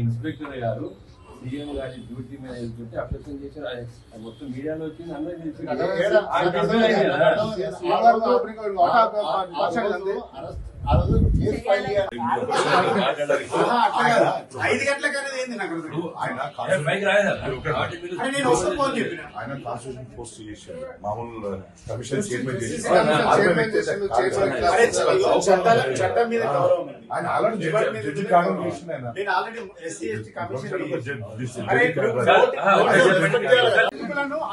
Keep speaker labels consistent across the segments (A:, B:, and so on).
A: Inspector గారు CM గారి duty మీద వెళ్తుంటే అప్రెషన్ చేశారు. మొత్తం మీడియాలో వచ్చింది, అందరూ
B: మామూలు కమిషన్ చైర్మన్ చేసి
C: చట్టం మీద గౌరవం
B: ఆయన ఆల్రెడీ జడ్జి కామెంట్ చేసిన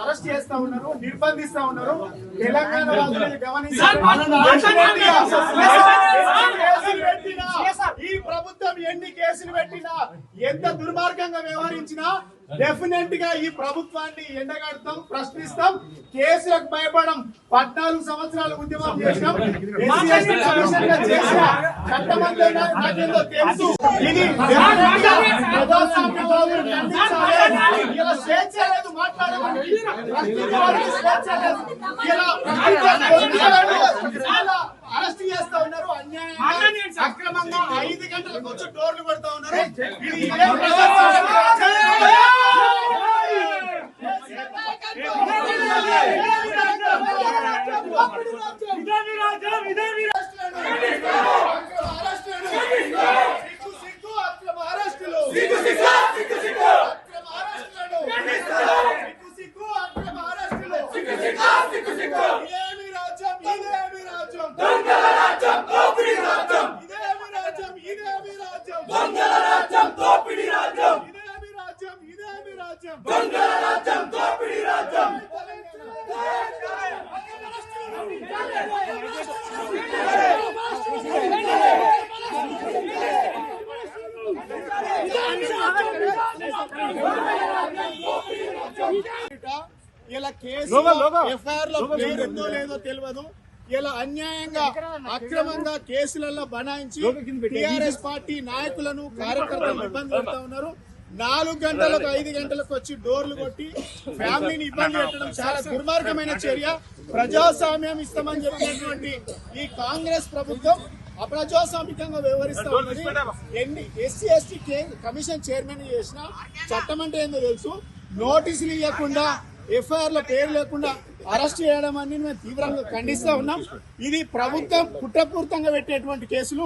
C: అరెస్ట్ చేస్తా ఉన్నారు, నిర్బంధిస్తా ఉన్నారు. తెలంగాణ ఈ ప్రభుత్వం ఎన్ని కేసులు పెట్టినా, ఎంత దుర్మార్గంగా వ్యవహరించినా డెఫినెట్ గా ఈ ప్రభుత్వాన్ని ఎండగడతాం, ప్రశ్నిస్తాం. కేసులకు భయపడం. 14 సంవత్సరాల ఉద్యమం చేసినాం. నాకేందో తెలుసు. ఇది స్వేచ్ఛ లేదు, మాట్లాడడానికి స్వేచ్ఛ లేదు. అరెస్ట్ చేస్తా ఉన్నారు, అన్యాయంగా అక్రమంగా 5 గంటలకు వచ్చి డోర్లు కొడతా ఉన్నారు. ఇలా కేసు ఎఫ్ఐఆర్ లో పేరుందో లేదో తెలియదు. ఇలా అన్యాయంగా అక్రమంగా కేసులలో బనాయించి టిఆర్ఎస్ పార్టీ నాయకులను కార్యకర్తలను ఇబ్బంది పెడతా ఉన్నారు. 4 గంటలకు 5 గంటలకు వచ్చి డోర్లు కొట్టి ఫ్యామిలీని ఇబ్బంది పెట్టడం చాలా దుర్మార్గమైన చర్య. ప్రజాస్వామ్యం ఇస్తామని చెప్పినటువంటి ఈ కాంగ్రెస్ ప్రభుత్వం అప్రజాస్వామికంగా వ్యవహరిస్తా ఉన్నది. ఎస్సీ ఎస్టీ కమిషన్ చైర్మన్ చేసిన చట్టం అంటే ఏందో తెలుసు. నోటీసులు ఇవ్వకుండా, ఎఫ్ఐఆర్ లో పేరు లేకుండా అరెస్ట్ చేయడం అని మేము తీవ్రంగా ఖండిస్తా ఉన్నాం. ఇది ప్రభుత్వం కుట్రపూరితంగా పెట్టేటువంటి కేసులు.